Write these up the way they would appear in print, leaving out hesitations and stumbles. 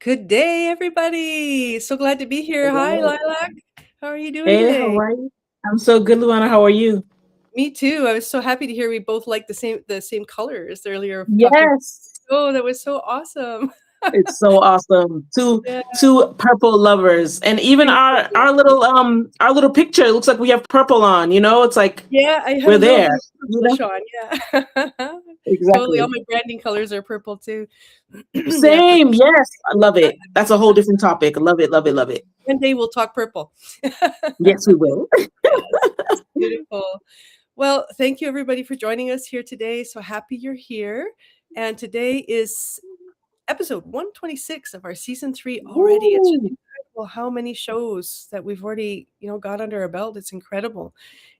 Good day, everybody. So glad to be here. Hi, Hello. Lilac. How are you doing Hey, how today? are you? I'm so good, Luannah. How are you? Me too. I was so happy to hear we both like the same colors earlier talking. Yes. Oh, that was so awesome. It's so awesome. Two Yeah, two purple lovers. And even our exactly. our little picture looks like we have purple on, It's like Yeah, I have we're a little bit there, of purplish on. Yeah. Totally. All Exactly. my branding colors are purple too. Yeah, for Same, yes. I love it. That's a whole different topic. I love it, love it, love it. one day we'll talk purple. Yes, we will. Yes, that's beautiful. Well, thank you everybody for joining us here today. So happy you're here. And today is episode 126 of our season 3 already. It's just Woo. incredible how many shows that we've already, got under our belt. It's incredible.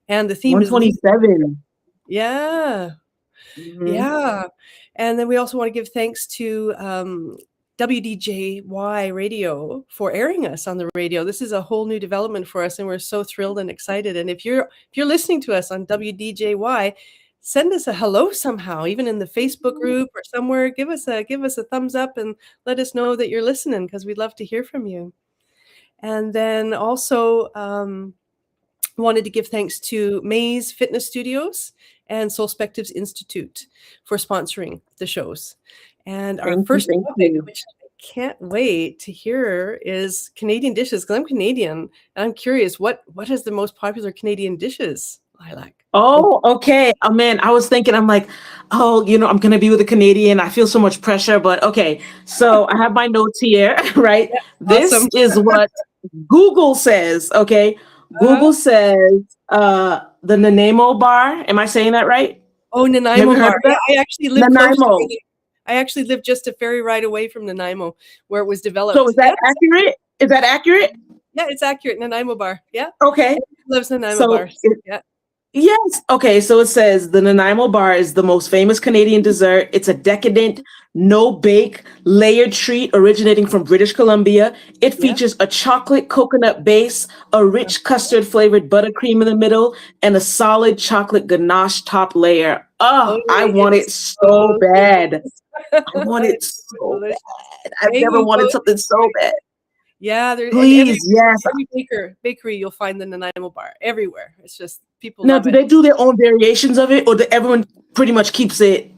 And the theme is lead. 127. Yeah. Mm-hmm. Yeah. And then we also want to give thanks to WDJY Radio for airing us on the radio. This is a whole new development for us, and we're so thrilled and excited. And if you're listening to us on WDJY, send us a hello somehow, even in the Facebook group or somewhere. Give us a thumbs up and let us know that you're listening, because we'd love to hear from you. And then also wanted to give thanks to Maze Fitness Studios and Soulspectives Institute for sponsoring the shows. And our Thank you, first thank topic, you. which I can't wait to hear, is Canadian dishes, because I'm Canadian and I'm curious, what is the most popular Canadian dishes, Lilac? Oh, okay. Oh man, I was thinking, I'm like, oh, I'm gonna be with a Canadian. I feel so much pressure, but okay. So I have my notes here, right? Yeah, This awesome. is what Google says. Okay. Uh, Google says the Nanaimo bar. Am I saying that right? oh, Have Nanaimo you heard Bar. of Yeah, that? I actually live close to Nanaimo. it. I actually live just a ferry ride away from Nanaimo, where it was So developed. is that Yes, accurate? Is that accurate? yeah, it's accurate. Nanaimo Bar. Yeah, Okay. everyone loves Nanaimo So bars. Yeah. yes. Okay. So it says the Nanaimo bar is the most famous Canadian dessert. It's a decadent, no bake, layered treat originating from British Columbia. It Yeah. features a chocolate coconut base, a rich custard flavored buttercream in the middle, and a solid chocolate ganache top layer. Oh, Oh, I want it it's so so bad. good. I want it It's so so delicious. bad. I've Hey, never we'll go. wanted something so bad. Yeah, there and every Please, yes. every bakery you'll find the Nanaimo bar everywhere. It's just people Now, love do it. they do their own variations of it, or do everyone pretty much keeps it,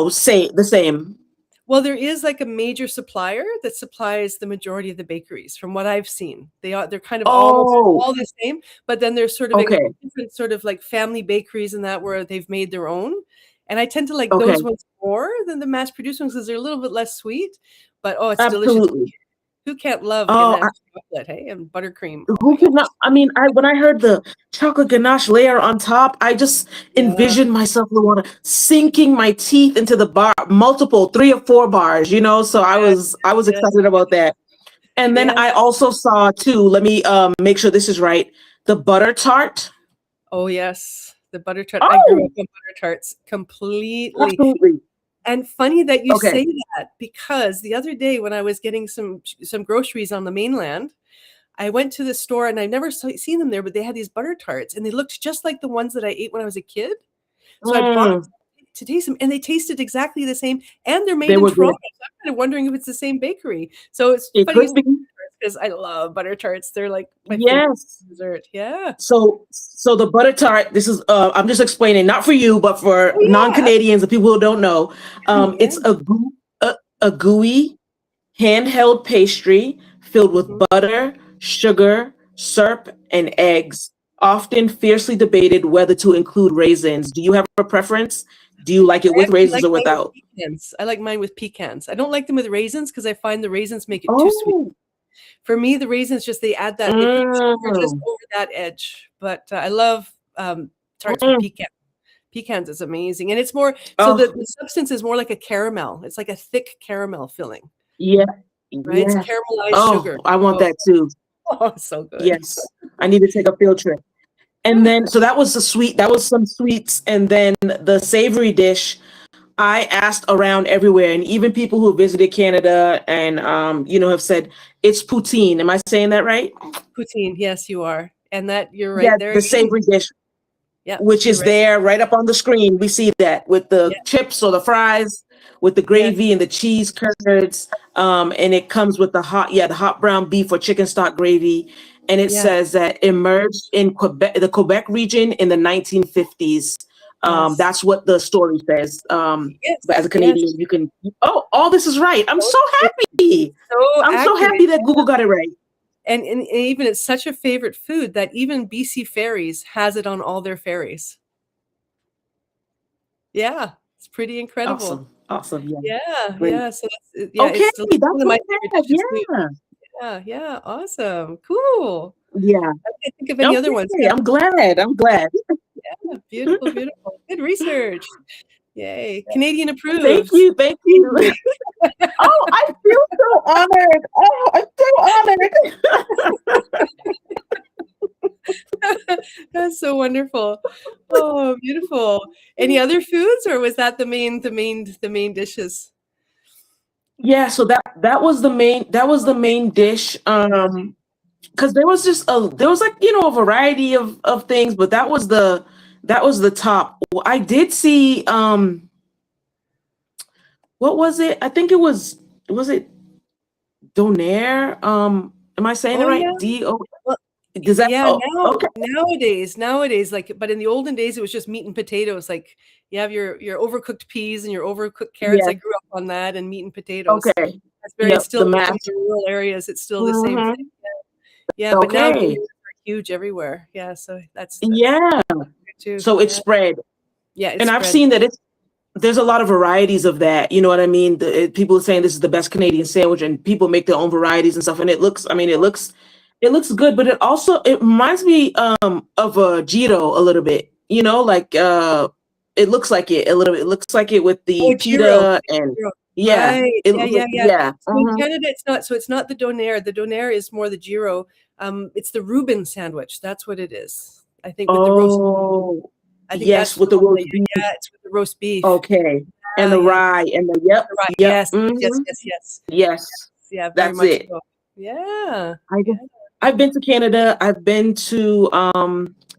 say the same? Well, there is like a major supplier that supplies the majority of the bakeries, from what I've seen. They're kind of almost Oh, all the same, but then there's sort of a okay, different sort of like family bakeries and that, where they've made their own. And I tend to like okay, those ones more than the mass produced ones, because they're a little bit less sweet. But oh, it's delicious. absolutely. Who can't love Oh, ganache chocolate, hey? And buttercream. Oh my who could not? gosh. I mean, when I heard the chocolate ganache layer on top, I just Yeah. envisioned myself, Luana, sinking my teeth into the bar, multiple 3 or 4 bars. So Yes. I was Yes. excited about that. And then Yes. I also saw too. Let me make sure this is right. The butter tart. Oh, yes. The butter tart. I grew Oh, up on butter tarts completely. absolutely. And funny that you Okay. say that, because the other day when I was getting some groceries on the mainland, I went to the store and I've never seen them there, but they had these butter tarts and they looked just like the ones that I ate when I was a kid. So I bought Mm, to taste them, and they tasted exactly the same, and they're made they in were good. Toronto. So I'm kind of wondering if it's the same bakery. So it's It funny you could say be. because I love butter tarts. They're like my favorite Yes. dessert. Yeah. So the butter tart, this is I'm just explaining, not for you, but for Oh yeah. non-Canadians and people who don't know. Yeah. It's a gooey handheld pastry filled with Mhm. butter, sugar, syrup, and eggs, often fiercely debated whether to include raisins. Do you have a preference? Do you like it I with actually raisins like or mine with without? pecans. I like mine with pecans. I don't like them with raisins because I find the raisins make it too sweet. Oh, For me, the raisins just they put the sugar just mm, over that edge. But I love tarts with mm. pecan. Pecans is amazing, and it's more so Oh, the substance is more like a caramel. It's like a thick caramel filling, yeah, right? It's yes. caramelized Oh, sugar. I want Oh, that too. oh, so good. Yes, I need to take a field trip. And then, so that was that was some sweets. And then the savory dish, I asked around everywhere, and even people who visited Canada and, have said it's poutine. Am I saying that right? Poutine, yes, you are, and that you're right Yeah, there the again. savory dish. Yeah, which you're is right. there right up on the screen. We see that with the Yeah, chips or the fries, with the yeah, gravy and the cheese curds. And it comes with the hot brown beef or chicken stock gravy. And it yeah. says that emerged in Quebec, the Quebec region in the 1950s. Yes, That's what the story says. But as yes, a yes. Canadian, you can, oh, all this is right. I'm Oh, so it's happy. so I'm so accurate. happy that Google got it right. And even it's such a favorite food that even BC Ferries has it on all their ferries. Yeah, it's pretty incredible. Awesome. Awesome. Yeah. Yeah, Great. yeah, so Okay. it's still That's one of my favorite okay. dishes too. Yeah. Yeah, yeah, awesome, cool. Yeah. I can't think of any other ones. Okay. Yeah, I'm glad. I'm glad. yeah, beautiful, beautiful. Good research. Yay, Canadian Thank approved. you. Thank you. Oh, I feel so honored. Oh, I'm so honored. That's so wonderful. Oh, beautiful. Any other foods, or was that the main dishes? Yeah, so that was the main dish. Because there was like, a variety of things, but that was the top. Well, I did see what was it? I think was it Donair? Am I saying it Oh, yeah. right? D-O, Well, does that, yeah, oh, okay. nowadays, like, but in the olden days, it was just meat and potatoes. Like, you have your overcooked peas and your overcooked carrots. Yeah, I grew up on that and meat and potatoes. okay. That's Yep, the still math. in the rural areas, it's still the same Hmm. thing. Yeah, but now Okay. potatoes are huge everywhere. Yeah, so that's Yeah. good too. So it's Yeah. spread. Yeah, it's And I've spread. seen that there's a lot of varieties of that. You know what I mean? People are saying this is the best Canadian sandwich, and people make their own varieties and stuff. And it looks good, but it reminds me of a Giro a little bit. Like it looks like it a little bit. It looks like it with the Oh, gyro. pita and Gyro. yeah, Right. it Yeah, look yeah, yeah. yeah. So in Canada, it's not the donair. The donair is more the gyro. It's the Reuben sandwich. That's what it is. I think with the roast. Oh, I think yes, that's with the the one that roast beef. yeah, it's with the roast beef. Okay, and Yeah, the yeah. rye and the yep, Right. yep. Yes, yes, yes, yes. Yes, Yeah, very that's much it. so. Yeah. I Yeah. I've been to Canada. I've been to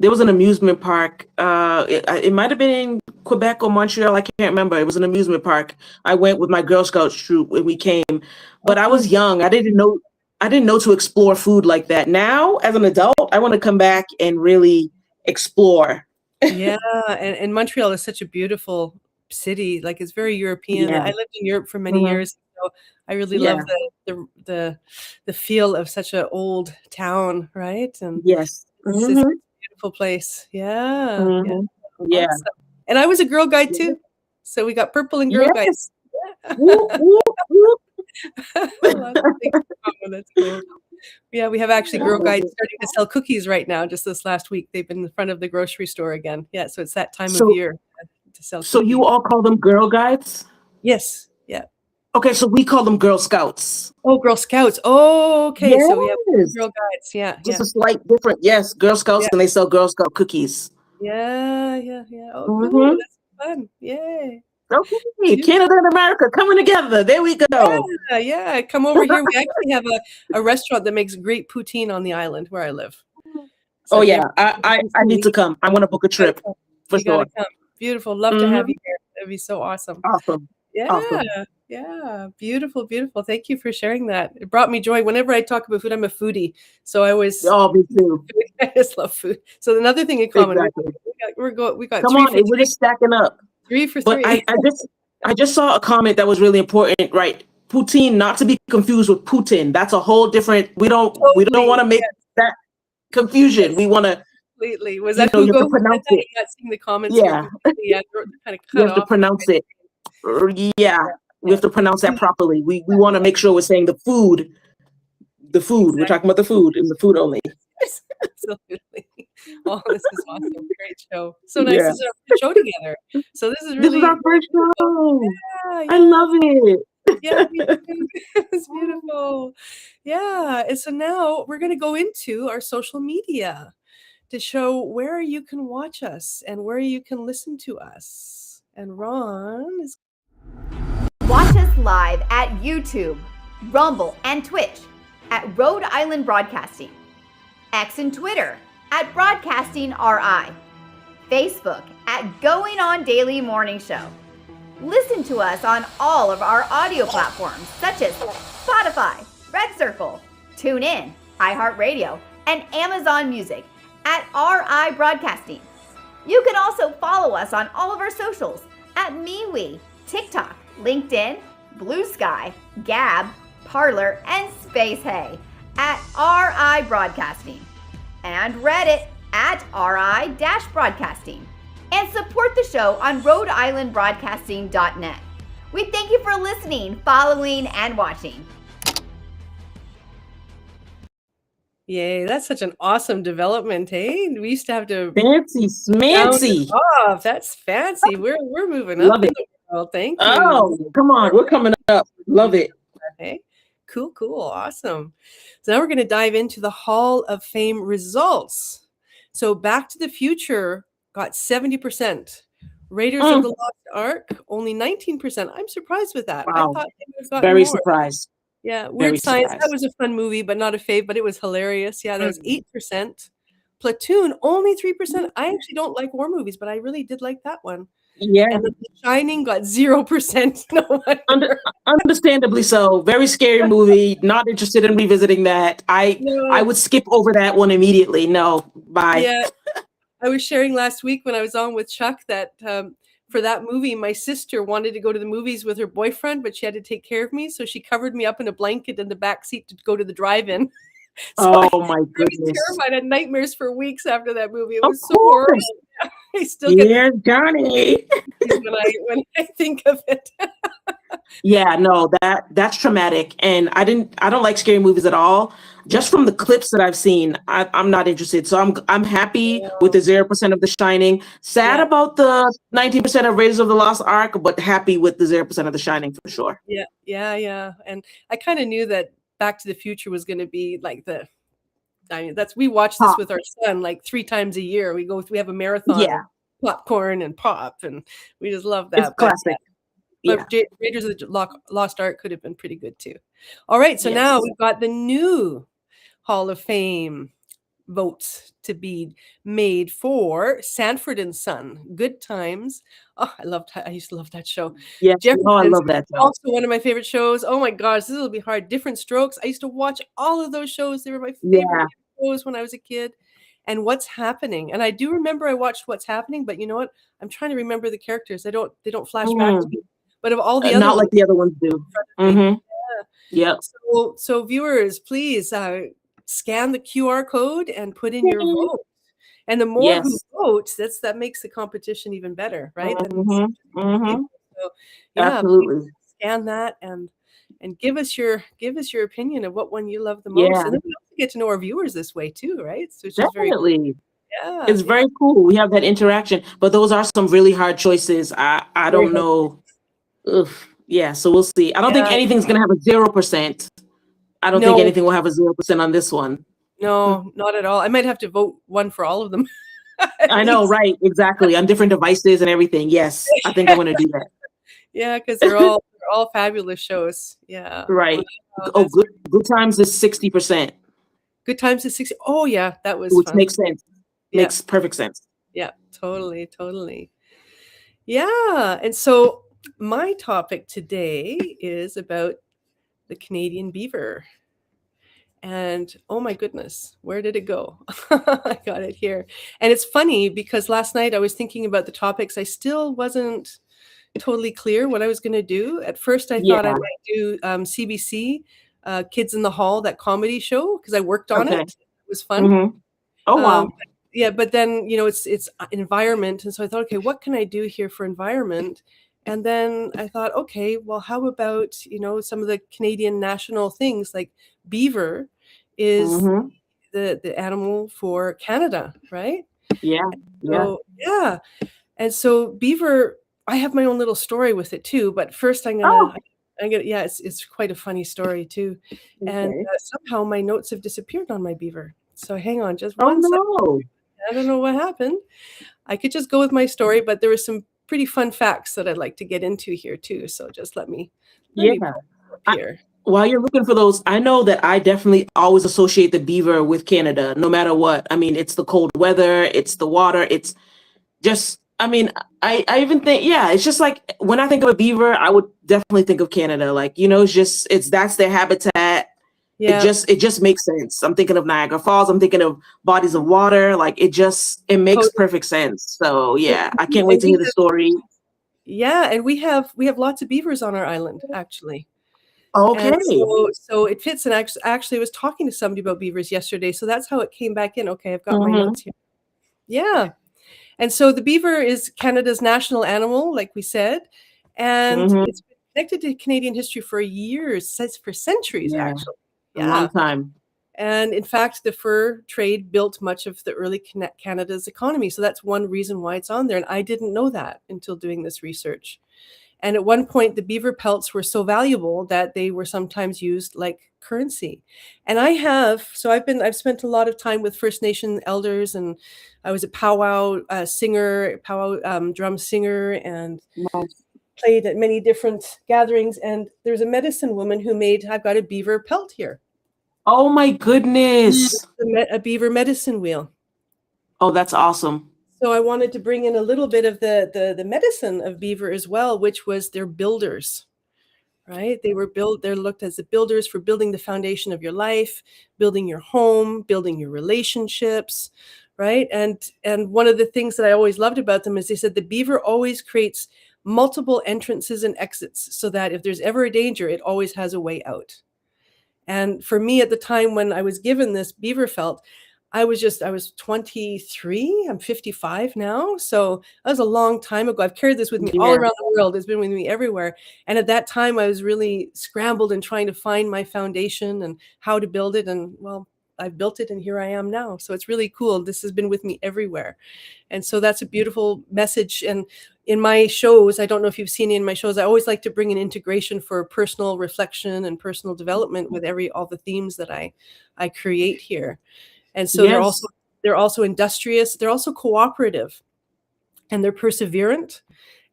there was an amusement park. It might have been in Quebec or Montreal. I can't remember. It was an amusement park. I went with my Girl Scouts troop when we came, Oh, but I was fun. young. I didn't know to explore food like that. Now, as an adult, I want to come back and really explore. Yeah, and Montreal is such a beautiful city. Like, it's very European. Yeah. I lived in Europe for many Hmm. years, so I really love Yeah. the feel of such an old town, right? And Yes. it's Hmm. a beautiful place. Yeah, yeah, Hmm. Yeah. awesome. And I was a Girl Guide Yeah. too, so we got purple and Girl Guides. Yes. Whoop, whoop, whoop. Lots of things in common, that's cool. Yeah, we have actually I Girl love Guides it. starting to sell cookies right now. Just this last week, they've been in front of the grocery store again. Yeah, so it's that time of So, year to sell so you cookies. all call them Girl Guides? Yes, yeah. Okay, so we call them Girl Scouts. Oh, Girl Scouts. Oh, okay. So we have Yes. Girl Guides. Yeah, Just yeah, a slight different. Yes, Girl Scouts, yeah, and they sell Girl Scout cookies. yeah, yeah, yeah. Oh, cool. Hmm. That's fun. Yay. Okay, Canada Beautiful. and America coming together. There we go. Yeah, yeah. Come over here. We actually have a restaurant that makes great poutine on the island where I live. So Oh if you yeah, ever I need to come. I want to book a you gotta trip come. for You gotta sure. come. Beautiful. Love to have Hmm. you here. That'd be so awesome. Awesome, Yeah, awesome. yeah. Beautiful, beautiful. Thank you for sharing that. It brought me joy. Whenever I talk about food, I'm a foodie. So I always Oh, me too. I just love food. So another thing in common, Exactly. we got Come three on, for we're three. just stacking up. 3 for But 3. I just saw a comment that was really important, right? Poutine, not to be confused with Putin. That's a whole different. We don't want Totally. to make that confusion. Yes, We want to, completely. Was that you have Hugo to who said pronounce that? it. I'm not seeing the comments here Yeah, completely yet. They're kind of you cut have to off and pronounce it. Yeah, yeah, we yeah. have to pronounce that Poutine. properly. We want to make sure we're saying the food. The food. We're Exactly. talking about the food and the food only. Yes, absolutely. Oh, this is awesome. Great show. So nice Yeah. to start the show together. So this is This is our really, really first beautiful. show. Yeah, I yeah. love it. Yeah, me too. It's beautiful. Yeah, and so now we're gonna go into our social media to show where you can watch us and where you can listen to us. And Ron is Watch us live at YouTube, Rumble, and Twitch at Rhode Island Broadcasting, X and Twitter at Broadcasting RI, Facebook at Going On Daily Morning Show. Listen to us on all of our audio platforms such as Spotify, Red Circle, TuneIn, iHeartRadio, and Amazon Music at RIBroadcasting. You can also follow us on all of our socials at MeWe, TikTok, LinkedIn, Blue Sky, Gab, Parler, and Space Hey at RIBroadcasting, and Reddit at RI-broadcasting. And support the show on RhodeIslandBroadcasting.net. We thank you for listening, following, and watching. Yay, that's such an awesome development, hey? We used to have to Fancy smancy. off. That's fancy. We're moving up Love in it. the world. Thank you. Oh, come on. We're coming up. Love it. Hey, cool, awesome. So now we're going to dive into the Hall of Fame results. So Back to the Future got 70%. Raiders of the Lost Ark only 19%. I'm surprised with that. Wow. I thought they would have gotten Very more. surprised. Yeah, Weird Very Science. surprised. That was a fun movie, but not a fave. But it was hilarious. Yeah, that was 8%. Platoon only 3%. I actually don't like war movies, but I really did like that one. Yeah. And The Shining got 0%. No wonder. Understandably so. Very scary movie. Not interested in revisiting that. I would skip over that one immediately. No, bye. Yeah, I was sharing last week when I was on with Chuck that for that movie, my sister wanted to go to the movies with her boyfriend, but she had to take care of me, so she covered me up in a blanket in the back seat to go to the drive-in. My I was goodness. terrified. I had nightmares for weeks after that movie. It Of was so horrible. I still get Here's Johnny. when I think of it. Yeah, no, that's traumatic. And I don't like scary movies at all. Just from the clips that I've seen, I'm not interested. So I'm happy with the 0% of The Shining. Sad about the 19% of Raiders of the Lost Ark, but happy with the 0% of The Shining for sure. Yeah. And I kind of knew that Back to the Future was going to be like we watch this with our son like 3 times a year. We have a marathon of popcorn and pop, and we just love that. It's classic. But Raiders of the Lost Ark could have been pretty good too. All right, so now we've got the new Hall of Fame votes to be made for Sanford and Son, Good Times. Oh, I used to love that show. Yes, I love that show. Also one of my favorite shows. Oh my gosh, this will be hard. Different Strokes. I used to watch all of those shows. They were my favorite shows when I was a kid. And What's Happening. And I do remember I watched What's Happening, but you know what? I'm trying to remember the characters. They don't flash back to me. But of all the other not like the other ones do. Mm-hmm. Yeah. So viewers, please scan the QR code and put in your vote. And the more who vote, that makes the competition even better, right? So, absolutely. Scan that and give us your opinion of what one you love the most. And then we also get to know our viewers this way too, right? So definitely. It's very cool. We have that interaction, but those are some really hard choices. I don't know. Yeah, so we'll see. I don't think anything's gonna have a 0%. I don't think anything will have a 0% on this one. No, not at all. I might have to vote one for all of them. I know, right? Exactly. On different devices and everything. Yes, I think I'm gonna do that. Yeah, because they're all fabulous shows. Yeah. Right. Good Times is 60%. Good Times is 60. Oh yeah, that was which fun. Makes sense. Makes perfect sense. Yeah, totally. Yeah, and so my topic today is about the Canadian beaver. And oh my goodness, where did it go? I got it here. And it's funny because last night I was thinking about the topics. I still wasn't totally clear what I was going to do. At first I thought I might do CBC, Kids in the Hall, that comedy show, because I worked on it. It was fun. Mm-hmm. Oh, wow. But then, it's environment. And so I thought, okay, what can I do here for environment? And then I thought, okay, well, how about, some of the Canadian national things like beaver is the animal for Canada, right? Yeah. And so beaver, I have my own little story with it too, but first it's quite a funny story too. Okay. And somehow my notes have disappeared on my beaver. So hang on just one second. I don't know what happened. I could just go with my story, but there were some pretty fun facts that I'd like to get into here too. So just let me here. While you're looking for those, I know that I definitely always associate the beaver with Canada, no matter what. I mean, it's the cold weather, it's the water, just, I mean, I even think, yeah, it's just like when I think of a beaver, I would definitely think of Canada. Like, that's their habitat. Yeah. It just makes sense. I'm thinking of Niagara Falls. I'm thinking of bodies of water. Like it makes Totally. perfect sense. So yeah, I can't And wait to hear the story. and we have lots of beavers on our island, actually. Okay. And so it fits. And actually, I was talking to somebody about beavers yesterday, so that's how it came back in. Okay, I've got my notes here. Yeah. And so the beaver is Canada's national animal, like we said, and it's been connected to Canadian history for years, for centuries, Yeah. actually. A long time. And in fact, the fur trade built much of the early Canada's economy. So that's one reason why it's on there. And I didn't know that until doing this research. And at one point, the beaver pelts were so valuable that they were sometimes used like currency. And I've spent a lot of time with First Nation elders, and I was a powwow drum singer, and played at many different gatherings. And there's a medicine woman I've got a beaver pelt here. Oh my goodness. A beaver medicine wheel. Oh, that's awesome. So I wanted to bring in a little bit of the medicine of beaver as well, which was their builders, right? They're looked as the builders for building the foundation of your life, building your home, building your relationships, right? And one of the things that I always loved about them is they said the beaver always creates multiple entrances and exits so that if there's ever a danger, it always has a way out. And for me at the time when I was given this beaver felt, I was 23. I'm 55 now. So that was a long time ago. I've carried this with me all around the world. It's been with me everywhere. And at that time, I was really scrambled in trying to find my foundation and how to build it. And well, I've built it and here I am now. So it's really cool. This has been with me everywhere. And so that's a beautiful message. And in my shows, I don't know if you've seen it in my shows, I always like to bring an integration for personal reflection and personal development with all the themes that I create here. And so they're also industrious, they're also cooperative, and they're perseverant,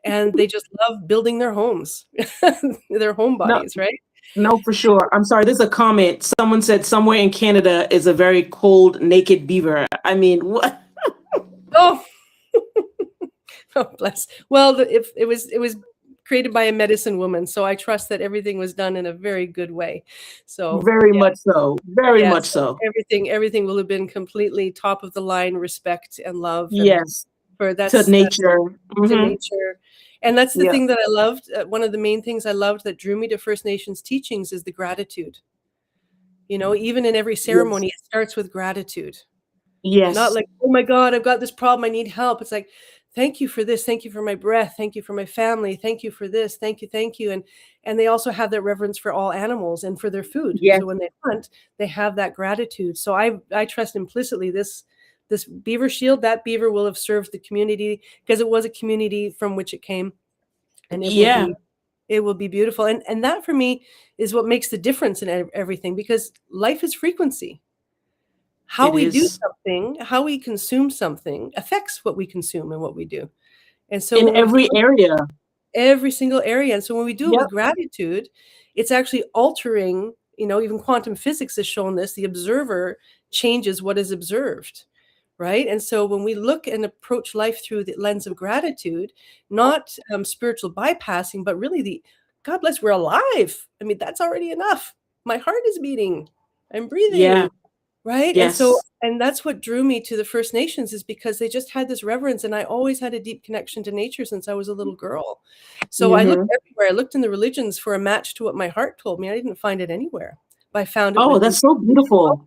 and they just love building their homes, their home bodies, right? No, for sure. I'm sorry. There's a comment. Someone said somewhere in Canada is a very cold, naked beaver. I mean, what? Oh, oh, bless. Well, it was created by a medicine woman, so I trust that everything was done in a very good way. So very much so. Very much so. Everything will have been completely top of the line respect and love. Yes. For to nature. To nature. And that's the thing that I loved. One of the main things I loved that drew me to First Nations teachings is the gratitude. You know, even in every ceremony, it starts with gratitude. Yes. Not like, oh my God, I've got this problem, I need help. It's like, thank you for this. Thank you for my breath. Thank you for my family. Thank you for this. Thank you. And they also have that reverence for all animals and for their food. Yes. So when they hunt, they have that gratitude. So I trust implicitly this beaver shield, that beaver will have served the community because it was a community from which it came. And it will be beautiful. And that for me is what makes the difference in everything, because life is frequency. How we do something, how we consume something affects what we consume and what we do. And so in every single area. And so when we do it with gratitude, it's actually altering, even quantum physics has shown this, the observer changes what is observed. Right. And so when we look and approach life through the lens of gratitude, not spiritual bypassing, but really God bless, we're alive. I mean, that's already enough. My heart is beating. I'm breathing. Yeah. Right. Yes. And that's what drew me to the First Nations, is because they just had this reverence. And I always had a deep connection to nature since I was a little girl. So I looked everywhere. I looked in the religions for a match to what my heart told me. I didn't find it anywhere. But I found it. Oh, that's so beautiful.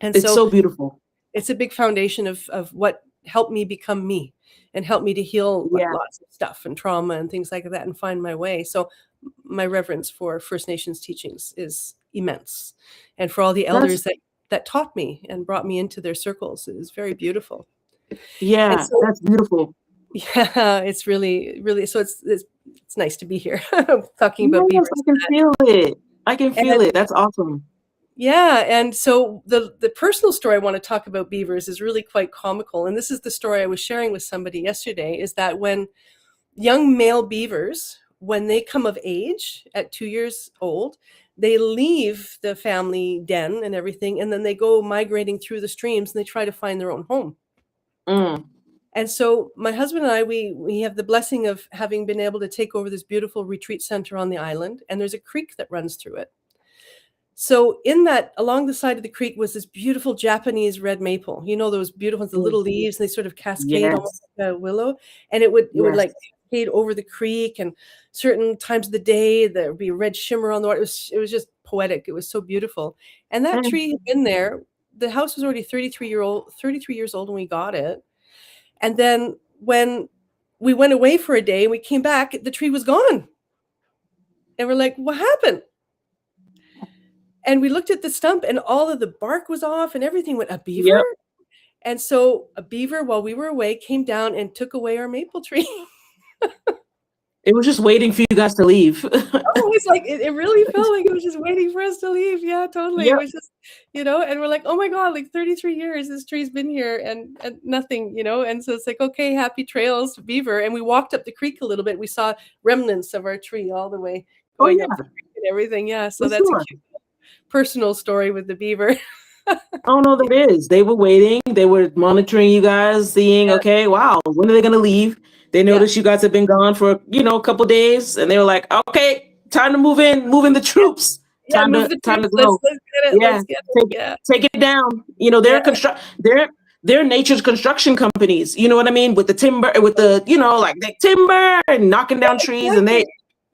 And it's so beautiful. It's a big foundation of what helped me become me and helped me to heal lots of stuff and trauma and things like that and find my way. So my reverence for First Nations teachings is immense. And for all the elders that taught me and brought me into their circles, it is very beautiful. Yeah, so, that's beautiful. Yeah, it's really, really, so it's nice to be here talking about beavers. I can feel it. I can feel it. That's awesome. Yeah. And so the personal story I want to talk about beavers is really quite comical. And this is the story I was sharing with somebody yesterday, is that when young male beavers, when they come of age at 2 years old, they leave the family den and everything, and then they go migrating through the streams and they try to find their own home. And so my husband and I, we have the blessing of having been able to take over this beautiful retreat center on the island, and there's a creek that runs through it. So in that, along the side of the creek was this beautiful Japanese red maple. You know, those beautiful ones, the little leaves, they sort of cascade almost like a willow. And it would like cascade over the creek, and certain times of the day there would be red shimmer on the water. It was just poetic. It was so beautiful. And that tree had been there. The house was already 33 years old when we got it. And then when we went away for a day and we came back, the tree was gone. And we're like, what happened? And we looked at the stump and all of the bark was off and everything went, a beaver? Yep. And so a beaver, while we were away, came down and took away our maple tree. It was just waiting for you guys to leave. It's like, it really felt like it was just waiting for us to leave. Yeah, totally. Yep. It was just, and we're like, oh my God, like 33 years, this tree's been here and nothing, And so it's like, okay, happy trails, Beaver. And we walked up the creek a little bit. We saw remnants of our tree all the way going up the creek and everything. Yeah, so that's a cute personal story with the beaver. Oh no, that is. They were waiting. They were monitoring you guys, seeing, okay, wow, when are they going to leave? They noticed you guys had been gone for, a couple of days, and they were like, okay, time to move in the troops. Time to go. Let's get it. Take it down. They're nature's construction companies. You know what I mean? With the timber, with the, like the timber and knocking down trees, and they,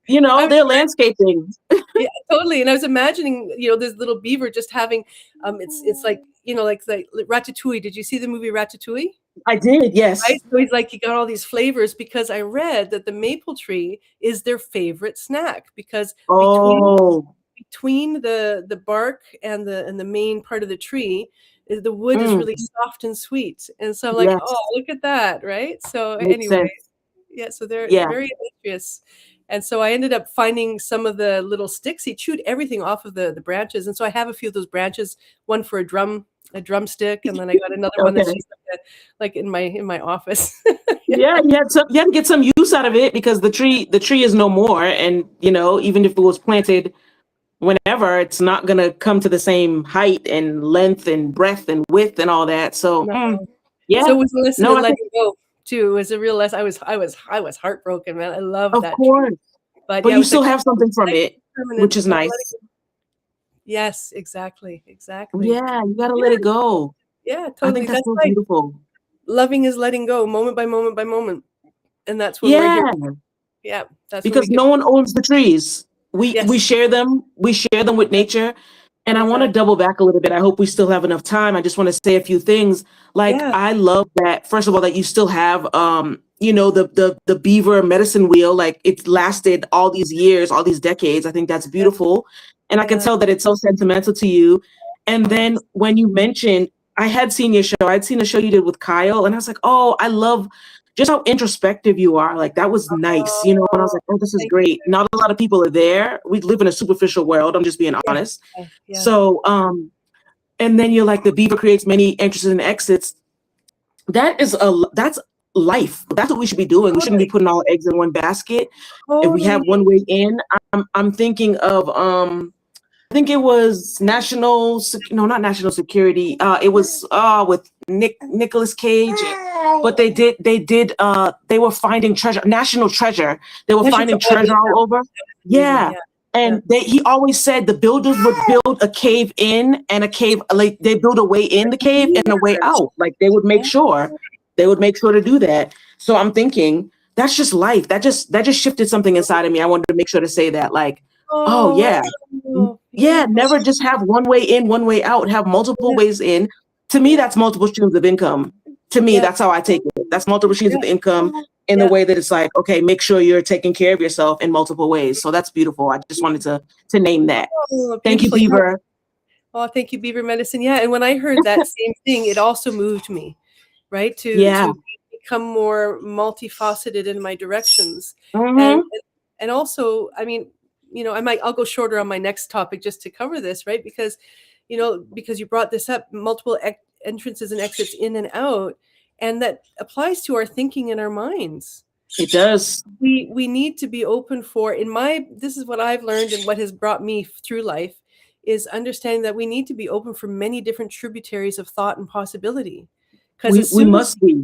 they're landscaping. Yeah, totally. And I was imagining, this little beaver just having, it's like, like Ratatouille. Did you see the movie Ratatouille? I did, yes. Right? So he's like, he got all these flavors because I read that the maple tree is their favorite snack because between the bark and the main part of the tree, the wood is really soft and sweet. And so I'm like, oh, look at that, right? So anyway, so they're very industrious. And so I ended up finding some of the little sticks. He chewed everything off of the branches. And so I have a few of those branches, one for a drumstick, and then I got another one that's just like in my office. You had to get some use out of it because the tree is no more. And, even if it was planted whenever, it's not going to come to the same height and length and breadth and width and all that. So, So it was a lesson to let it go. Too. It was a real lesson. I was heartbroken, man. I love that. Of course. But you still have something from it, which is nice. Yes, exactly. Yeah, you gotta let it go. Yeah, totally. I think that's so beautiful. Loving is letting go, moment by moment by moment. And that's what we're here. Yeah. That's because no one owns the trees. We share them. We share them with nature. And I want to double back a little bit. I hope we still have enough time. I just want to say a few things. Like, I love that, first of all, that you still have, the beaver medicine wheel. Like, it's lasted all these years, all these decades. I think that's beautiful. And I can tell that it's so sentimental to you. And then when you mentioned, I had seen your show. I'd seen a show you did with Kyle. And I was like, oh, I love just how introspective you are. Like, that was nice, And I was like, oh, this is great. Not a lot of people are there. We live in a superficial world. I'm just being honest. Yeah. So, and then you're like, the beaver creates many entrances and exits. That's life. That's what we should be doing. We shouldn't be putting all eggs in one basket. If we have one way in, I'm thinking of, I think it was not national security. It was with Nicolas Cage, but they were finding treasure, national treasure. They were finding treasure all over. Yeah. And he always said the builders would build a cave in and a cave, like they build a way in the cave and a way out. Like they would make sure to do that. So I'm thinking that's just life. That just shifted something inside of me. I wanted to make sure to say that, like, never just have one way in, one way out, have multiple ways in. To me, that's multiple streams of income. To me, that's how I take it. That's multiple streams of income in the way that it's like, okay, make sure you're taking care of yourself in multiple ways. So that's beautiful. I just wanted to name that. Thank you, Beaver. Oh, thank you, Beaver Medicine. Yeah, and when I heard that same thing, it also moved me, right? To become more multifaceted in my directions. And also, I mean, I'll go shorter on my next topic just to cover this, right? Because you brought this up, multiple entrances and exits in and out, and that applies to our thinking and our minds. It does. We need to be open for, this is what I've learned and what has brought me through life, is understanding that we need to be open for many different tributaries of thought and possibility. Because we must be.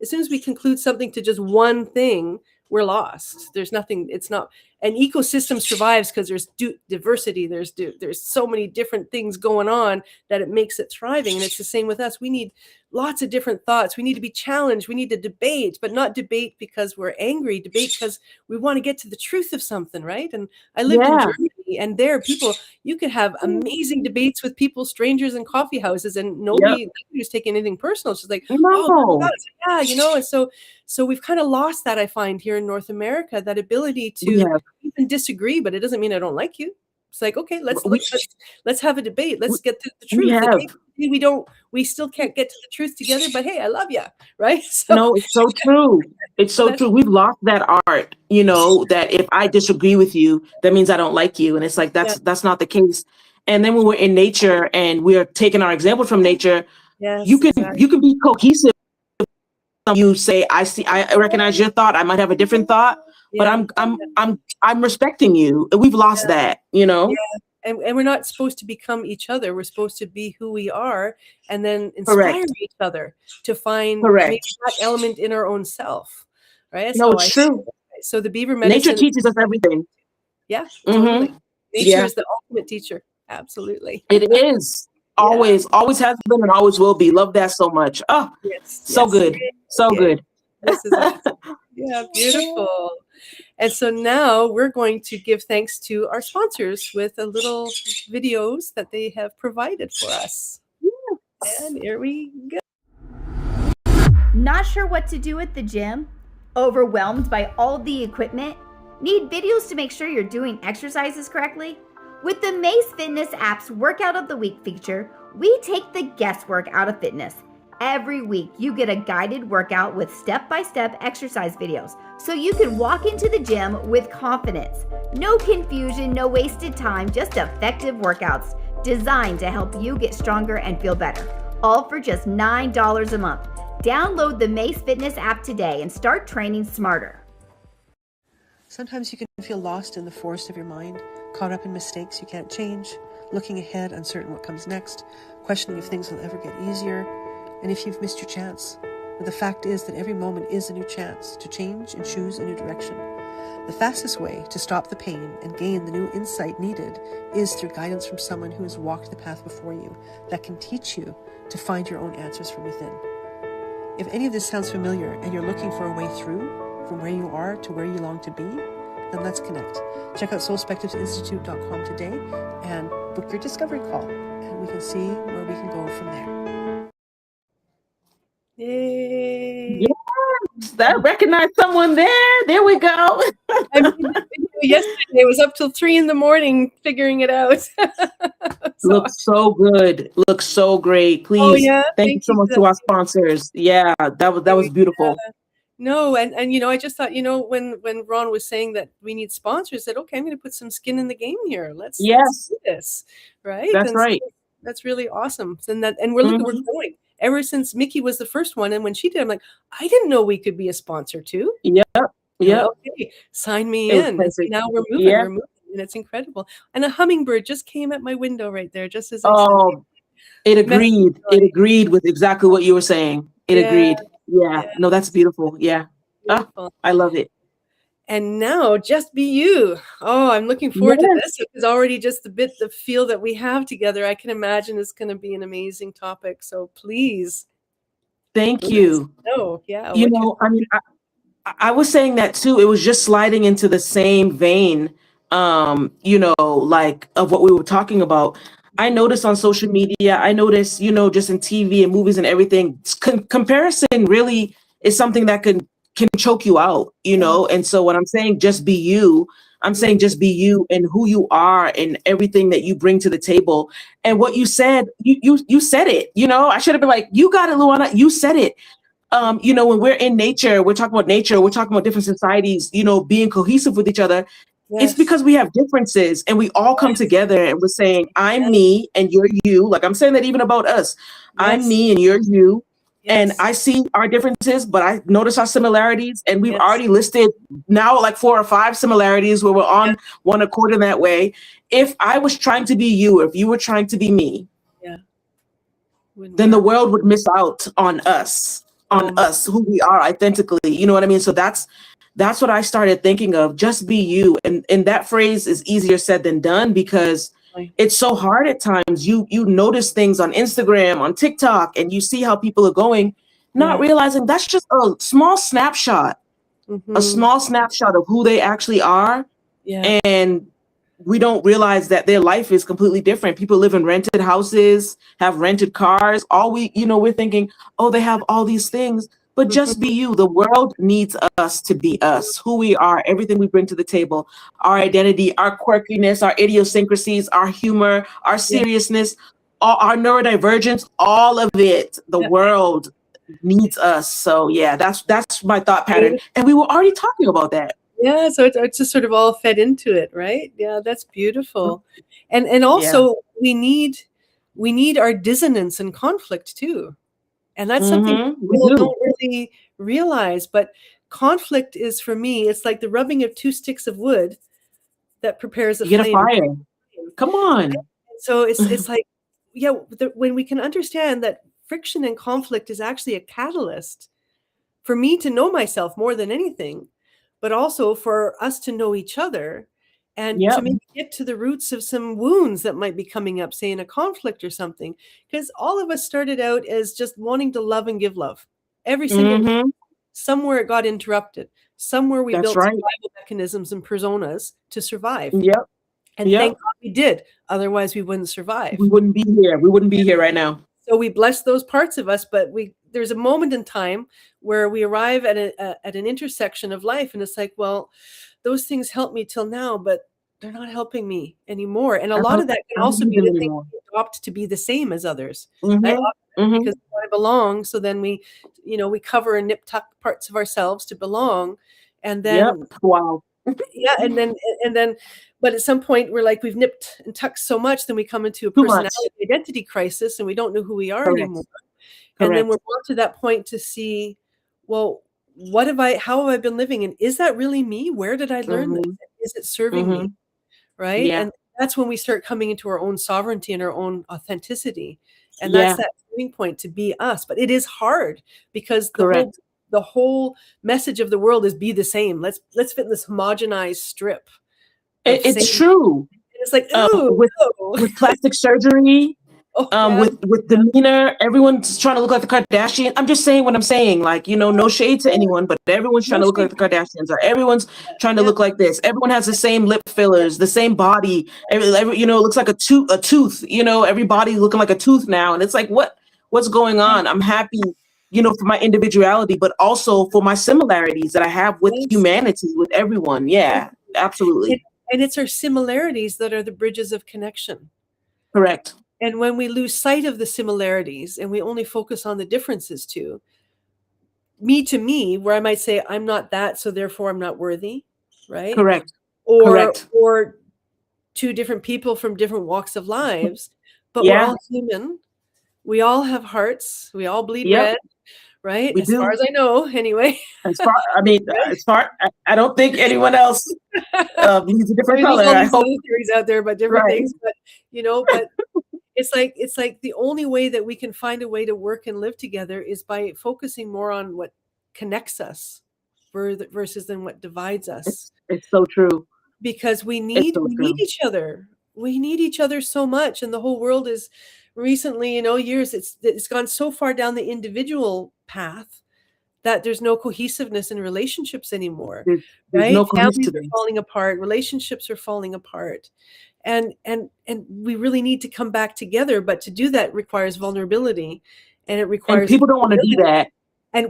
As soon as we conclude something to just one thing, we're lost. There's nothing. It's not an ecosystem survives because there's diversity. There's so many different things going on that it makes it thriving. And it's the same with us. We need lots of different thoughts. We need to be challenged. We need to debate, but not debate because we're angry. Debate because we want to get to the truth of something, right? And I lived in Germany, and there you could have amazing debates with people, strangers in coffee houses, and nobody was taking anything personal. It's just like, oh, yeah, and so we've kind of lost that, I find, here in North America, that ability to even disagree, but it doesn't mean I don't like you. It's like, okay, let's have a debate. Let's get to the truth. Like, hey, we still can't get to the truth together, but hey, I love you, right? So, no, it's so true. It's so true. We've lost that art, that if I disagree with you, that means I don't like you. And it's like, that's not the case. And then when we're in nature and we're taking our example from nature, you can be cohesive. You say, I recognize your thought. I might have a different thought, but I'm respecting you. We've lost that, Yeah. And we're not supposed to become each other. We're supposed to be who we are, and then inspire each other to find maybe that element in our own self. Right? That's it's true. So the Beaver medicine. Nature teaches us everything. Yeah, totally. Nature is the ultimate teacher. Absolutely. It is. Always has been and always will be. Love that so much. Oh, so good. So good. This is beautiful. And so now we're going to give thanks to our sponsors with a little videos that they have provided for us. Yes. And here we go. Not sure what to do at the gym? Overwhelmed by all the equipment? Need videos to make sure you're doing exercises correctly? With the Mace Fitness app's Workout of the Week feature, we take the guesswork out of fitness. Every week, you get a guided workout with step-by-step exercise videos, so you can walk into the gym with confidence. No confusion, no wasted time, just effective workouts designed to help you get stronger and feel better. All for just $9 a month. Download the Mace Fitness app today and start training smarter. Sometimes you can feel lost in the forest of your mind, caught up in mistakes you can't change, looking ahead, uncertain what comes next, questioning if things will ever get easier, and if you've missed your chance. But the fact is that every moment is a new chance to change and choose a new direction. The fastest way to stop the pain and gain the new insight needed is through guidance from someone who has walked the path before you that can teach you to find your own answers from within. If any of this sounds familiar and you're looking for a way through from where you are to where you long to be, then let's connect. Check out soulspectivesinstitute.com today and book your discovery call, and we can see where we can go from there. Yay! Yes, that recognized someone there. There we go. I made the video yesterday. I was up till 3 a.m. figuring it out. Looks so good. Looks so great. Please, thank you so much to our sponsors. Yeah, that was beautiful. No, and I just thought, when Ron was saying that we need sponsors, I said, okay, I'm going to put some skin in the game here. Let's do this, right? That's right. So that's really awesome. And we're going. Ever since Mickey was the first one, and when she did, I'm like, I didn't know we could be a sponsor too. Yeah. Okay, sign me in. And now we're moving. We're moving, and it's incredible. And a hummingbird just came at my window right there, just as I said. It agreed. It agreed with exactly what you were saying. It agreed. Yeah. No, that's beautiful. Yeah. Beautiful. I love it. And now just be you. Oh, I'm looking forward to this. It's already just the feel that we have together. I can imagine it's going to be an amazing topic. So please. Thank you. Oh, yeah. I was saying that too. It was just sliding into the same vein, like of what we were talking about. I noticed on social media, I noticed, just in TV and movies and everything, comparison really is something that can choke you out, And so when I'm saying just be you, I'm saying just be you and who you are and everything that you bring to the table. And what you said, you said it, I should have been like, you got it, Luannah, you said it. When we're in nature, we're talking about nature, we're talking about different societies, being cohesive with each other. Yes. It's because we have differences and we all come together and we're saying, I'm me and you're you. Like I'm saying that even about us. I'm me and you're you. And I see our differences, but I notice our similarities. And we've already listed now like 4 or 5 similarities where we're on one accord in that way. If I was trying to be you, if you were trying to be me, then the world would miss out on us, on us, who we are authentically. You know what I mean? So that's what I started thinking of. Just be you. And that phrase is easier said than done, because it's so hard at times. You notice things on Instagram, on TikTok, and you see how people are going, not realizing that's just a small snapshot, a small snapshot of who they actually are. Yeah. And we don't realize that their life is completely different. People live in rented houses, have rented cars. We're thinking, oh, they have all these things, but just be you. The world needs us to be us, who we are, everything we bring to the table, our identity, our quirkiness, our idiosyncrasies, our humor, our seriousness, our neurodivergence, all of it. The world needs us. So yeah, that's my thought pattern. And we were already talking about that. Yeah, so it's just sort of all fed into it, right? Yeah, that's beautiful. And also we need our dissonance and conflict too. And that's something people don't really realize, but conflict is, for me, it's like the rubbing of two sticks of wood that prepares a Get flame. a fire. Come on. So it's like, when we can understand that friction and conflict is actually a catalyst for me to know myself more than anything, but also for us to know each other and to maybe get to the roots of some wounds that might be coming up, say in a conflict or something. Because all of us started out as just wanting to love and give love. Every single time. Somewhere it got interrupted. Somewhere we built survival mechanisms and personas to survive. Yep. And thank God we did. Otherwise, we wouldn't survive. We wouldn't be here. We wouldn't be here right now. So we bless those parts of us, but there's a moment in time where we arrive at an intersection of life, and it's like, well, those things helped me till now, but they're not helping me anymore. And a lot of that can also be that they opt to be the same as others. Because we want to belong, so then we cover and nip tuck parts of ourselves to belong, and then and then but at some point we're like, we've nipped and tucked so much, then we come into a personality identity crisis, and we don't know who we are anymore. And then we're brought to that point to see, well, how have I been living? And is that really me? Where did I learn this? Is it serving me? Right. Yeah. And that's when we start coming into our own sovereignty and our own authenticity. And that's that turning point to be us. But it is hard, because the whole message of the world is be the same. Let's fit in this homogenized strip. It's true. It's like, with plastic surgery, with demeanor, everyone's trying to look like the Kardashians. I'm just saying what I'm saying. Like, no shade to anyone, but everyone's trying to look like the Kardashians, or everyone's trying to look like this. Everyone has the same lip fillers, the same body. Every it looks like a tooth. Everybody looking like a tooth now, and it's like, what's going on? I'm happy, for my individuality, but also for my similarities that I have with humanity, with everyone. Yeah, absolutely. And it's our similarities that are the bridges of connection. Correct. And when we lose sight of the similarities and we only focus on the differences too, me, where I might say, I'm not that, so therefore I'm not worthy, right? Correct. Or two different people from different walks of lives, but we're all human. We all have hearts. We all bleed red, right? As far as I know, anyway. I don't think anyone else bleeds a different color. There's all these theories out there about different things, but but it's like the only way that we can find a way to work and live together is by focusing more on what connects us versus than what divides us. It's so true. Because we need each other. We need each other so much, and the whole world is recently, years, it's gone so far down the individual path that there's no cohesiveness in relationships anymore. There's right? no Families are falling apart, relationships are falling apart. And we really need to come back together, but to do that requires vulnerability, and it requires. And people don't want to do that.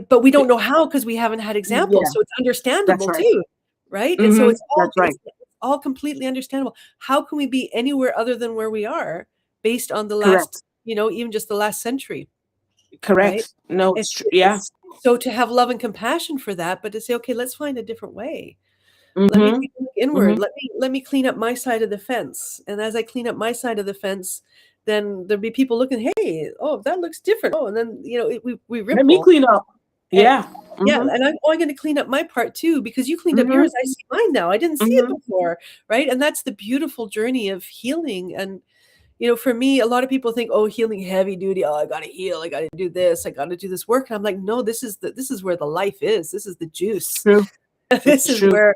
But we don't know how, because we haven't had examples, so it's understandable too, right? And so it's all completely understandable. How can we be anywhere other than where we are, based on the last, even just the last century? Correct. Right? No, it's true. Yeah. So to have love and compassion for that, but to say, okay, let's find a different way. Let me take a look inward. Let me clean up my side of the fence. And as I clean up my side of the fence, then there'll be people looking, hey, oh, that looks different. Oh, and then, we ripple. Let me clean up. Yeah. Yeah. And I'm going to clean up my part too, because you cleaned up yours. I see mine now. I didn't see it before. Right. And that's the beautiful journey of healing. And, you know, for me, a lot of people think, oh, healing heavy duty. Oh, I got to heal. I got to do this. I got to do this work. And I'm like, no, this is where the life is. This is the juice. True. This It's is true.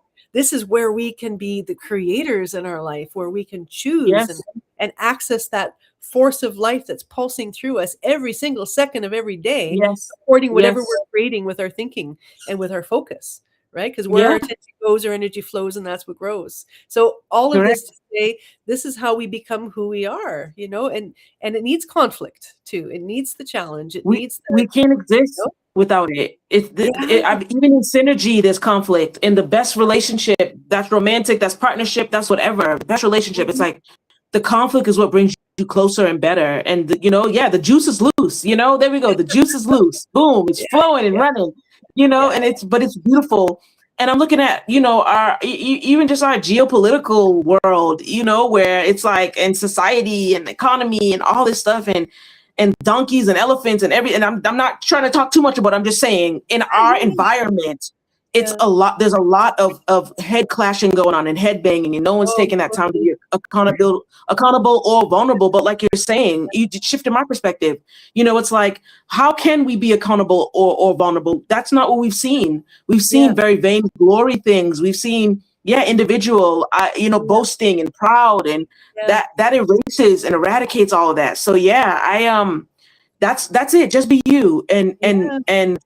where we can be the creators in our life, where we can choose Yes. and access that force of life that's pulsing through us every single second of every day, Yes. supporting whatever Yes. we're creating with our thinking and with our focus, right? Because where our attention goes, our energy flows, and that's what grows. So all of this to say, this is how we become who we are, you know, and it needs conflict too. It needs the challenge. It needs We can't exist you know? without it. Even in synergy, there's conflict. In the best relationship, that's romantic, that's partnership, that's whatever. Best relationship, it's like the conflict is what brings you closer and better. And the juice is loose. There we go. The juice is loose. Boom, it's flowing and running. And it's beautiful. And I'm looking at our even just our geopolitical world. Where it's like, and society and economy and all this stuff and donkeys and elephants and I'm not trying to talk too much about it. I'm just saying in our environment, it's a lot. There's a lot of head clashing going on and head banging, and no one's taking that time to be accountable or vulnerable. But like you're saying, you shifted my perspective. It's like, how can we be accountable or vulnerable? That's not what we've seen. We've seen very vain glory things. We've seen individual, boasting and proud, and that erases and eradicates all of that. So that's it. Just be you, and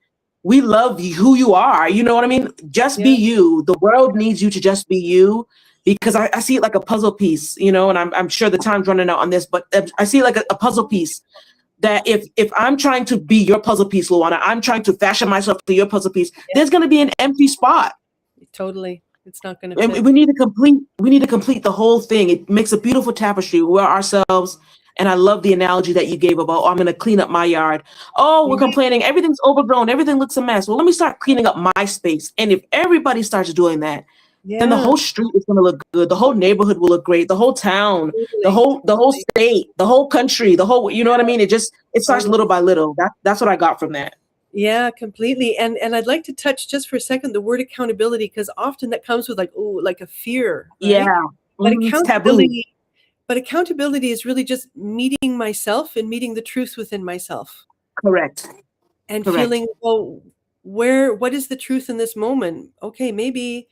we love who you are. You know what I mean? Just be you. The world needs you to just be you, because I see it like a puzzle piece, and I'm sure the time's running out on this, but I see it like a puzzle piece. That if I'm trying to be your puzzle piece, Luannah, I'm trying to fashion myself to your puzzle piece. There's going to be an empty spot. Totally. It's not going to. We need to complete the whole thing. It makes a beautiful tapestry. We're ourselves. And I love the analogy that you gave about, I'm going to clean up my yard. Oh, we're complaining. Everything's overgrown. Everything looks a mess. Well, let me start cleaning up my space. And if everybody starts doing that, then the whole street is going to look good. The whole neighborhood will look great. The whole town, the whole state, the whole country, the whole, you know what I mean? It starts little by little. That's what I got from that. Yeah, completely. And I'd like to touch just for a second the word accountability, because often that comes with like a fear. Right? Yeah. But accountability. But accountability is really just meeting myself and meeting the truth within myself. Correct. And feeling, well, what is the truth in this moment? Okay, maybe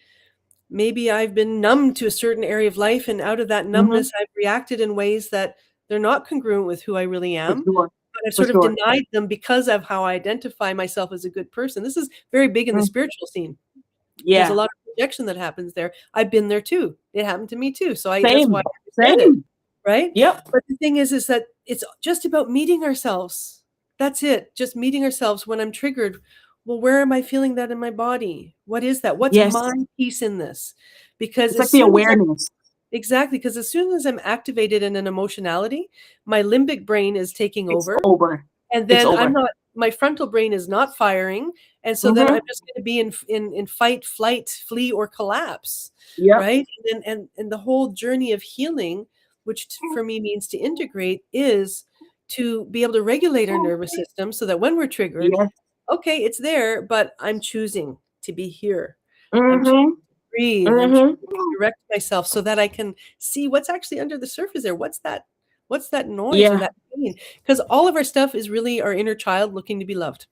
I've been numb to a certain area of life, and out of that numbness, I've reacted in ways that they're not congruent with who I really am. But I've sort of denied them because of how I identify myself as a good person. This is very big in the spiritual scene. Yeah. There's a lot of projection that happens there. I've been there too. It happened to me too. So that's why I said it, right? Yep. But the thing is that it's just about meeting ourselves. That's it. Just meeting ourselves when I'm triggered. Well, where am I feeling that in my body? What is that? What's my piece in this? Because it's like the awareness. Exactly. Because as soon as I'm activated in an emotionality, my limbic brain is taking over. And then my frontal brain is not firing. And so then I'm just going to be in fight, flight, flee, or collapse. Right. And the whole journey of healing, which for me means to integrate, is to be able to regulate our nervous system so that when we're triggered, okay, it's there, but I'm choosing to be here. I'm choosing to breathe. I'm choosing to direct myself so that I can see what's actually under the surface there. What's that noise or that pain? Because all of our stuff is really our inner child looking to be loved.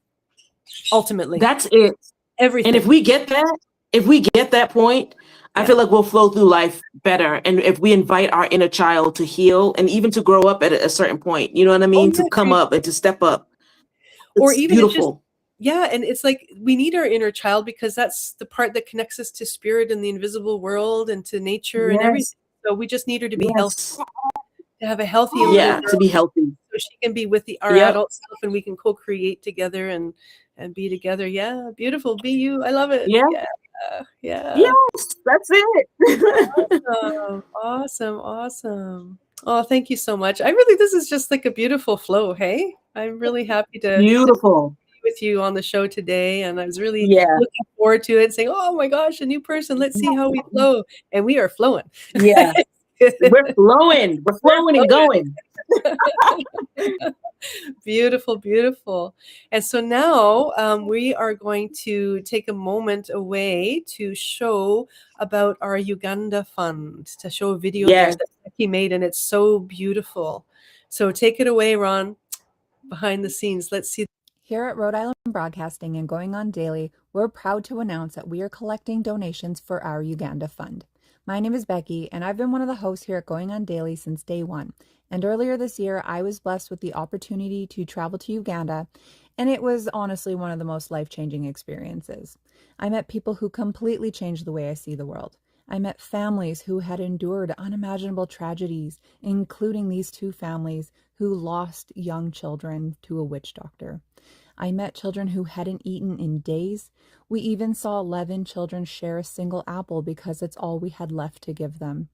Ultimately. That's it. Everything. And if we get that point, I feel like we'll flow through life better. And if we invite our inner child to heal and even to grow up at a certain point, you know what I mean? To come up and to step up. Or even beautiful. And it's like we need our inner child because that's the part that connects us to spirit and the invisible world and to nature and everything. So we just need her to be healthy, to have a healthy to be healthy. So she can be with our adult self and we can co-create together and be together. Yeah, beautiful. Be you. I love it. Yeah. Yes, that's it. Awesome. Oh, thank you so much. This is just like a beautiful flow. Hey, I'm really happy to beautiful with you on the show today, and I was really looking forward to it, saying, oh my gosh, a new person, let's see how we flow. And we are flowing. We're flowing and going. Beautiful. And so now we are going to take a moment away to show about our Uganda fund, to show a video there that Becky made, and it's so beautiful. So take it away, Ron, behind the scenes. Let's see. Here at Rhode Island Broadcasting and Going On Daily, we're proud to announce that we are collecting donations for our Uganda Fund. My name is Becky, and I've been one of the hosts here at Going On Daily since day one. And earlier this year, I was blessed with the opportunity to travel to Uganda, and it was honestly one of the most life-changing experiences. I met people who completely changed the way I see the world. I met families who had endured unimaginable tragedies, including these two families who lost young children to a witch doctor. I met children who hadn't eaten in days. We even saw 11 children share a single apple because it's all we had left to give them.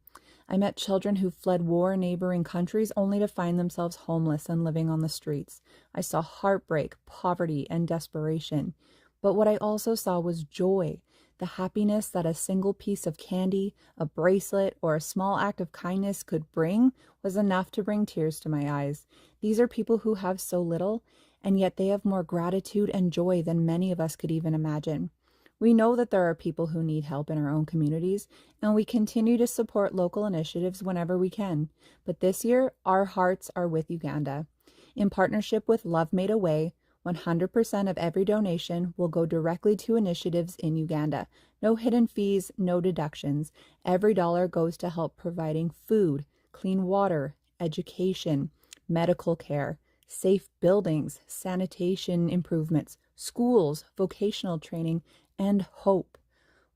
I met children who fled war in neighboring countries only to find themselves homeless and living on the streets. I saw heartbreak, poverty, and desperation. But what I also saw was joy, the happiness that a single piece of candy, a bracelet, or a small act of kindness could bring was enough to bring tears to my eyes. These are people who have so little, and yet they have more gratitude and joy than many of us could even imagine. We know that there are people who need help in our own communities, and we continue to support local initiatives whenever we can. But this year, our hearts are with Uganda. In partnership with Love Made a Way, 100% of every donation will go directly to initiatives in Uganda. No hidden fees, no deductions. Every dollar goes to help providing food, clean water, education, medical care, safe buildings, sanitation improvements, schools, vocational training, and hope.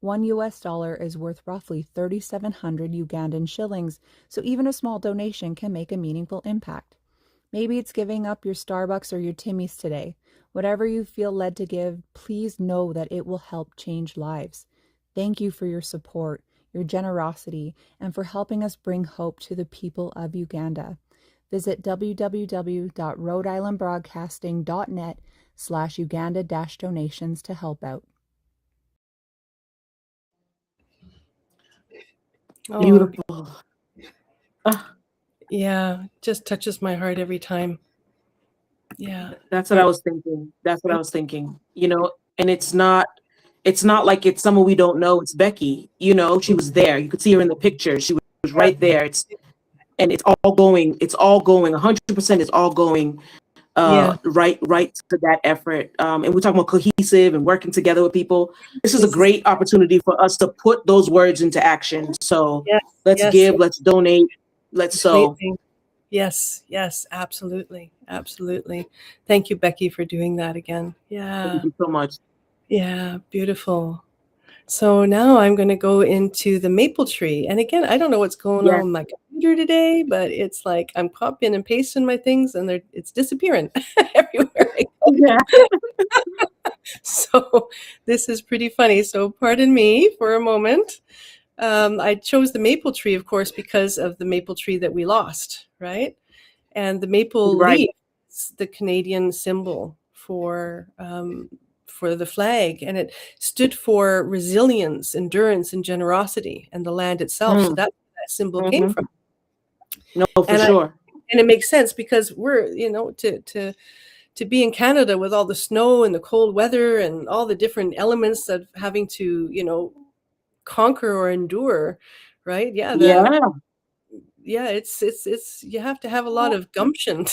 $1 is worth roughly 3,700 Ugandan shillings, so even a small donation can make a meaningful impact. Maybe it's giving up your Starbucks or your Timmy's today. Whatever you feel led to give, please know that it will help change lives. Thank you for your support, your generosity, and for helping us bring hope to the people of Uganda. Visit www.RhodeIslandBroadcasting.net/Uganda-donations to help out. Oh, Beautiful. yeah, just touches my heart every time. Yeah. That's what I was thinking. That's what I was thinking. You know, and it's not like it's someone we don't know. It's Becky. You know, she was there. You could see her in the picture. She was right there. It's all going. 100% is all going right to that effort. And we're talking about cohesive and working together with people. This is a great opportunity for us to put those words into action. So let's give, let's donate, let's sow. Yes, absolutely. Thank you, Becky, for doing that again. Yeah. Thank you so much. Yeah, beautiful. So now I'm going to go into the maple tree. And again, I don't know what's going on with my computer today, but it's like I'm copying and pasting my things and it's disappearing everywhere I go. Yeah. So this is pretty funny. So pardon me for a moment. I chose the maple tree, of course, because of the maple tree that we lost, right? And the maple leaf is the Canadian symbol for the flag, and it stood for resilience, endurance, and generosity, and the land itself. So that's where that symbol came from. No, for sure. And it makes sense because we're, to be in Canada with all the snow and the cold weather and all the different elements of having to, conquer or endure, right? It's you have to have a lot of gumption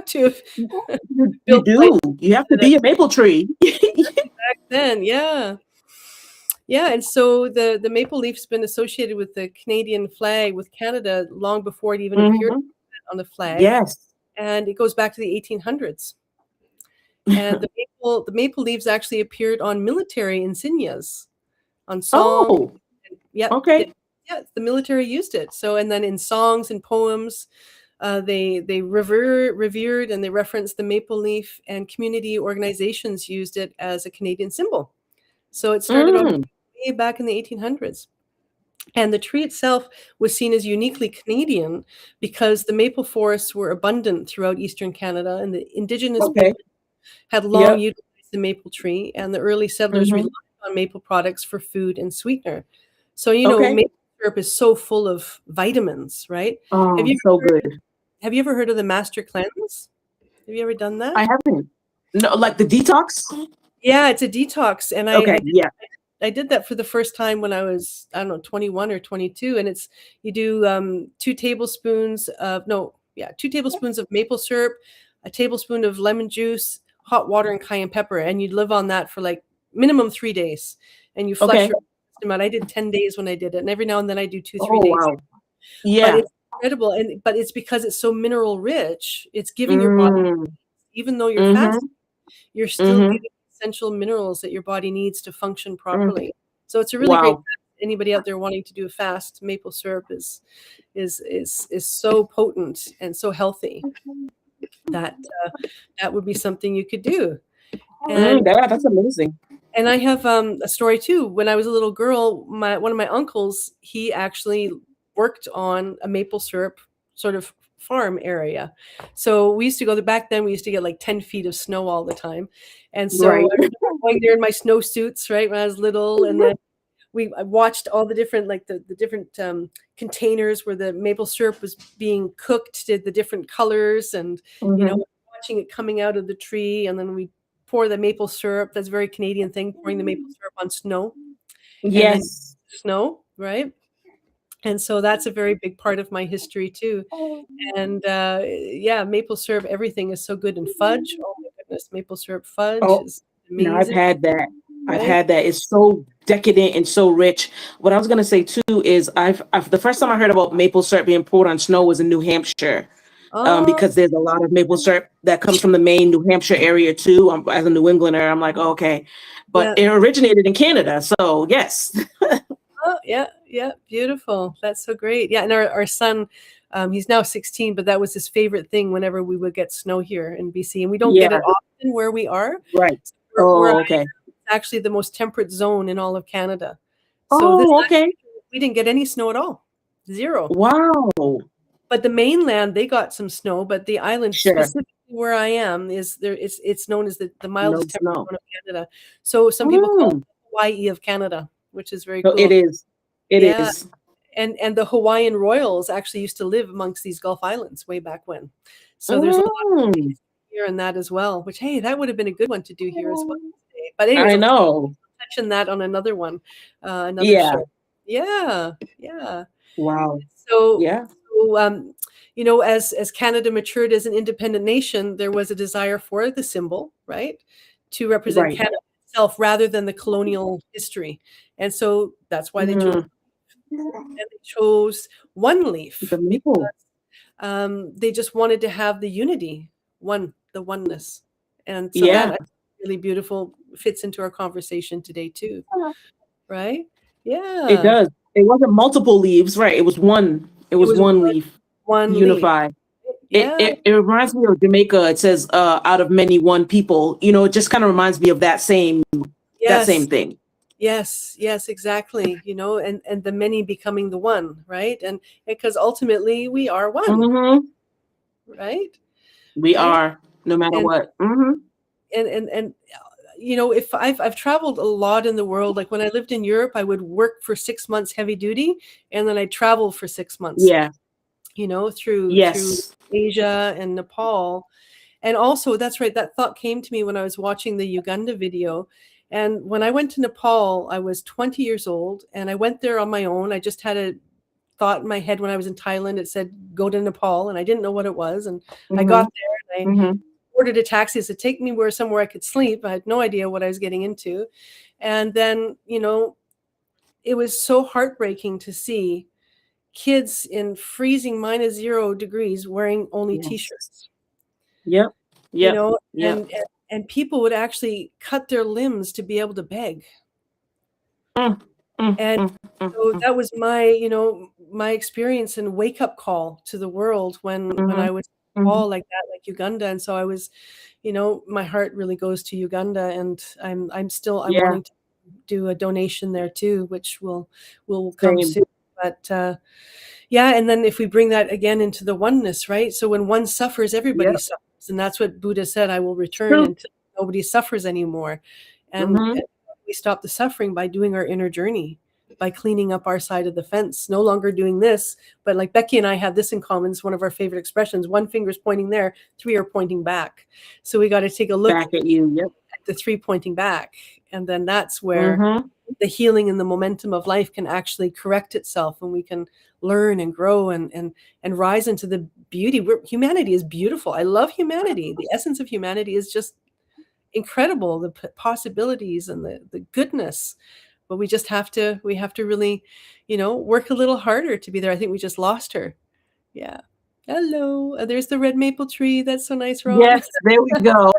to you do. You have to be a maple tree. Back then, yeah. And so the maple leaf's been associated with the Canadian flag, with Canada, long before it even appeared on the flag. Yes. And it goes back to the 1800s. And the maple leaves actually appeared on military insignias, on songs. Okay. The military used it. So, and then in songs and poems, they revered and they referenced the maple leaf, and community organizations used it as a Canadian symbol. So it started on way back in the 1800s. And the tree itself was seen as uniquely Canadian because the maple forests were abundant throughout Eastern Canada, and the Indigenous people had long utilized the maple tree, and the early settlers relied on maple products for food and sweetener. So, maple syrup is so full of vitamins, right? Oh, good. Have you ever heard of the Master Cleanse? Have you ever done that? I haven't. No, like the detox? Yeah, it's a detox. And did that for the first time when I was, I don't know, 21 or 22. And you do 2 tablespoons of, 2 tablespoons of maple syrup, a tablespoon of lemon juice, hot water, and cayenne pepper. And you'd live on that for like minimum 3 days. And you flush your system out. I did 10 days when I did it. And every now and then I do 2-3 days. Wow. Yeah. But it's incredible. But it's because it's so mineral rich. It's giving your body, even though you're fasting, you're still getting essential minerals that your body needs to function properly. So it's a really great fast. Anybody out there wanting to do a fast, maple syrup is so potent and so healthy that that would be something you could do. And that's amazing. And I have a story too. When I was a little girl, one of my uncles, he actually worked on a maple syrup sort of farm area. So we used to go there. Back then we used to get like 10 feet of snow all the time. And so I remember going there in my snowsuits, right, when I was little. And then I watched all the different, like the different containers where the maple syrup was being cooked, did the different colors, and watching it coming out of the tree. And then we pour the maple syrup. That's a very Canadian thing, pouring the maple syrup on snow. Yes. Snow, right? And so that's a very big part of my history too. And maple syrup, everything is so good. And fudge, oh my goodness, maple syrup fudge is amazing. No, I've had that. Right? I've had that. It's so decadent and so rich. What I was gonna say too is I've the first time I heard about maple syrup being poured on snow was in New Hampshire. Because there's a lot of maple syrup that comes from the Maine, New Hampshire area too. As a New Englander, I'm like, okay. But it originated in Canada. So yes. Yeah, beautiful. That's so great. Yeah, and our son, he's now 16, but that was his favorite thing whenever we would get snow here in BC. And we don't get it often where we are. Right. So okay. It's actually the most temperate zone in all of Canada. So we didn't get any snow at all. Zero. Wow. But the mainland, they got some snow, but the island, specifically where I am, is there. It's known as the mildest temperate zone of Canada. So some people call it Hawaii of Canada, which is very cool. It is. It is. And the Hawaiian royals actually used to live amongst these Gulf islands way back when. So there's a lot of here in that as well, which, hey, that would have been a good one to do here as well. But anyways, I know. Touching that on another one. Another show. Yeah. Wow. So, as Canada matured as an independent nation, there was a desire for the symbol, right, to represent Canada itself rather than the colonial history. And so that's why they chose one leaf. Because, they just wanted to have the unity, the oneness. And so that really beautiful, fits into our conversation today too. Right? Yeah. It does. It wasn't multiple leaves, right? It was one. It was one leaf. One unified. It reminds me of Jamaica. It says out of many one people. It just kind of reminds me of that same thing. Yes, exactly. And the many becoming the one, right? And because ultimately we are one. Right? We are, no matter what. And if I've traveled a lot in the world, like when I lived in Europe, I would work for 6 months heavy duty, and then I traveled for 6 months. Through Asia and Nepal. And also, that's right, that thought came to me when I was watching the Uganda video. And when I went to Nepal, I was 20 years old, and I went there on my own. I just had a thought in my head when I was in Thailand. It said, go to Nepal, and I didn't know what it was. And I got there, and I ordered a taxi. It said, take me somewhere I could sleep. I had no idea what I was getting into. And then, it was so heartbreaking to see kids in freezing -0 degrees wearing only T-shirts. And people would actually cut their limbs to be able to beg. And so that was my experience and wake up call to the world when I was all like that, like Uganda. And so I was, my heart really goes to Uganda, and I'm wanting to do a donation there too, which will come soon. But and then if we bring that again into the oneness, right? So when one suffers, everybody suffers, and that's what Buddha said: I will return until nobody suffers anymore. And we stop the suffering by doing our inner journey, by cleaning up our side of the fence. No longer doing this, but like Becky and I have this in common. It's one of our favorite expressions. 1 finger's pointing there, 3 are pointing back. So we got to take a look back at you. the three pointing back. And then that's where Mm-hmm. the healing and the momentum of life can actually correct itself, and we can learn and grow and rise into the beauty. Humanity is beautiful. I love humanity. The essence of humanity is just incredible, the possibilities and the goodness. But we have to really, work a little harder to be there. I think we just lost her. Yeah. Hello. There's the red maple tree. That's so nice, Ron. Yes, there we go.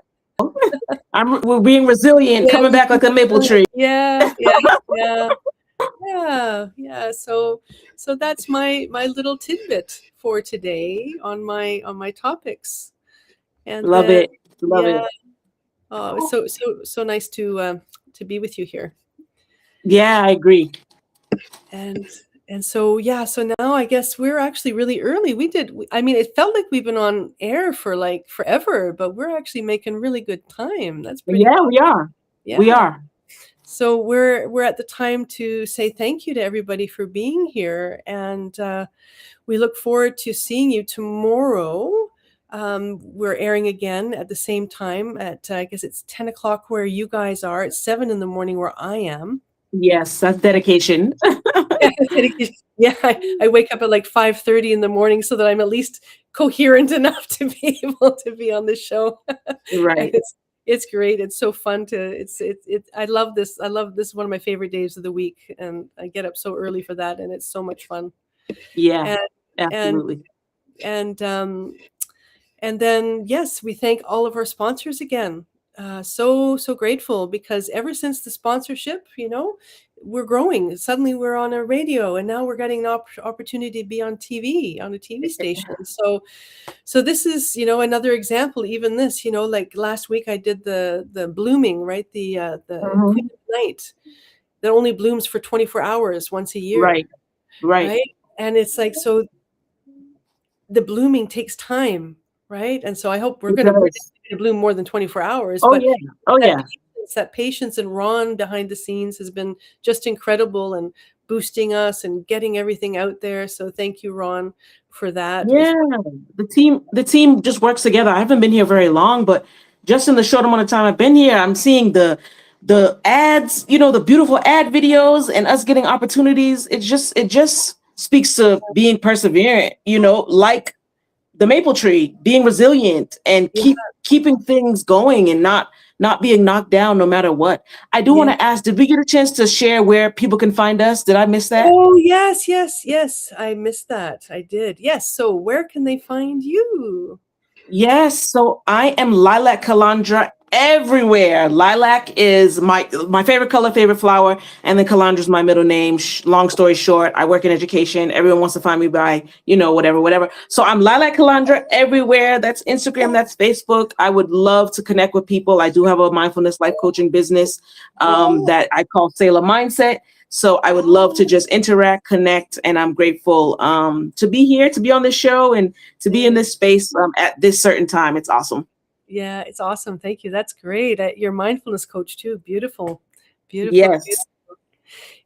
We're being resilient, Yeah, coming back like a maple tree. Yeah. So that's my little tidbit for today on my topics. And Love then, it. Love it. Oh, it's so nice to be with you here. Yeah, I agree. And so now I guess we're actually really early. It felt like we've been on air for like forever, but we're actually making really good time. That's pretty Yeah, cool. we are. Yeah. We are. So we're at the time to say thank you to everybody for being here, and we look forward to seeing you tomorrow. We're airing again at the same time at I guess it's 10 o'clock where you guys are. It's 7 in the morning where I am. Yes, that's dedication. Yeah, I wake up at like 5:30 in the morning so that I'm at least coherent enough to be able to be on the show. Right. It's great. It's so fun I love this. This one of my favorite days of the week, and I get up so early for that, and it's so much fun. Yeah, And absolutely. and then yes, we thank all of our sponsors again. So grateful, because ever since the sponsorship, we're growing. Suddenly we're on a radio, and now we're getting an opportunity to be on TV, on a TV station. So this is, another example. Even this, like last week I did the blooming, right? The Queen of the Night that only blooms for 24 hours once a year. Right. And it's like, so the blooming takes time, right? And so I hope we're going to bloom more than 24 hours. Oh yeah. That patience and Ron behind the scenes has been just incredible, and boosting us and getting everything out there. So thank you, Ron, for that. Yeah, the team just works together. I haven't been here very long, but just in the short amount of time I've been here, I'm seeing the ads, the beautiful ad videos, and us getting opportunities. It just speaks to being perseverant, like the maple tree, being resilient and keeping things going and not being knocked down no matter what. I do want to ask, did we get a chance to share where people can find us? Did I miss that? Oh, yes. I missed that. I did. Yes. So where can they find you? Yes. So I am Lilac Calandra everywhere. Lilac is my favorite color, favorite flower, and then Calandra is my middle name. Long story short, I work in education. Everyone wants to find me by, whatever. So I'm Lilac Calandra everywhere. That's Instagram, that's Facebook. I would love to connect with people. I do have a mindfulness life coaching business that I call Sailor Mindset. So I would love to just interact, connect, and I'm grateful to be here, to be on this show, and to be in this space at this certain time. It's awesome. Yeah, it's awesome. Thank you. That's great. You're a mindfulness coach too. Beautiful. Yes. Beautiful.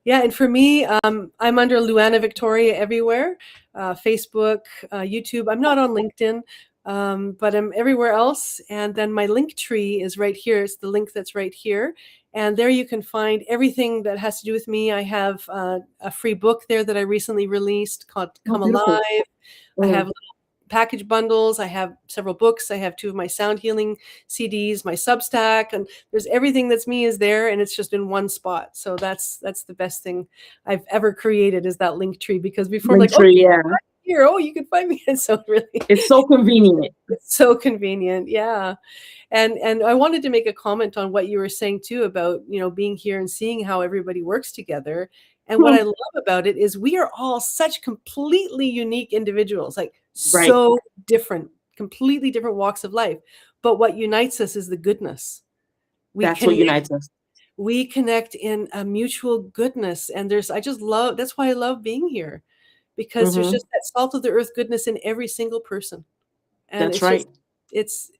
Yeah, and for me, I'm under Luannah Victoria everywhere. Facebook, YouTube. I'm not on LinkedIn, but I'm everywhere else. And then my link tree is right here. It's the link that's right here. And there you can find everything that has to do with me. I have a free book there that I recently released called Come Alive. I have package bundles. I have several books. I have 2 of my sound healing CDs, my Substack, and there's everything that's me is there, and it's just in one spot. So that's the best thing I've ever created, is that link tree, because before here, you can find me. And so really, it's so convenient. It's so convenient. Yeah. And I wanted to make a comment on what you were saying too about, being here and seeing how everybody works together. And what I love about it is we are all such completely unique individuals, like so different, completely different walks of life. But what unites us is the goodness. That's what unites us. We connect in a mutual goodness. And that's why I love being here, because there's just that salt of the earth goodness in every single person. And that's right. It's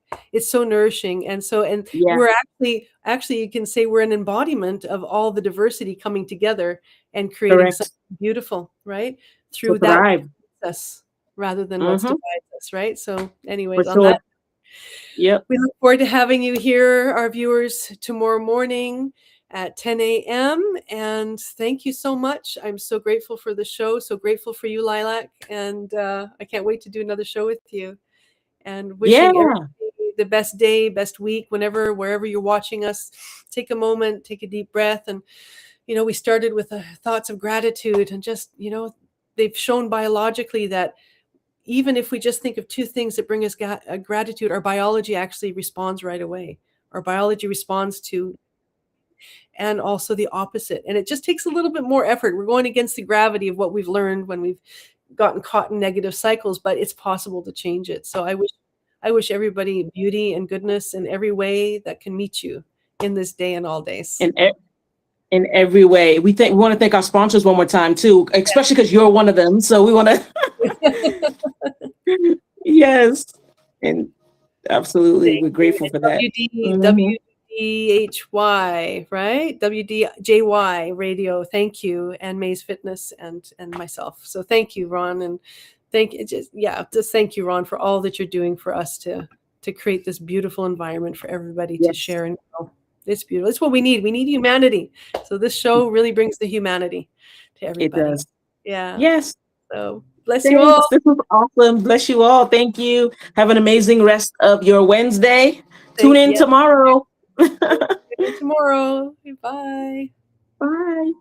so nourishing. And we're actually, you can say we're an embodiment of all the diversity coming together and creating something beautiful, right? Through that process, rather than what's divides us, right? So anyways, on that, Yep. We look forward to having you here, our viewers, tomorrow morning at 10 a.m. And thank you so much. I'm so grateful for the show, so grateful for you, Lilac. And I can't wait to do another show with you. And wishing everybody the best day, best week, wherever you're watching us. Take a moment, take a deep breath. And, we started with thoughts of gratitude, and just, they've shown biologically that even if we just think of two things that bring us gratitude, our biology actually responds right away. Our biology responds to, and also the opposite. And it just takes a little bit more effort. We're going against the gravity of what we've learned when we've gotten caught in negative cycles, but it's possible to change it. So I wish everybody beauty and goodness in every way that can meet you in this day and all days. In every way. We want to thank our sponsors one more time too, especially because you're one of them. So we want to. Yes. And absolutely. We're grateful for that. WDHY, right? WDJY Radio. Thank you. And May's Fitness and myself. So thank you, Ron. And thank you, Ron, for all that you're doing for us to create this beautiful environment for everybody to share and grow. It's beautiful. It's what we need. We need humanity. So this show really brings the humanity to everybody. It does. Yeah. Yes. So bless you all. This was awesome. Bless you all. Thank you. Have an amazing rest of your Wednesday. Tune in tomorrow. Tomorrow. Bye. Bye.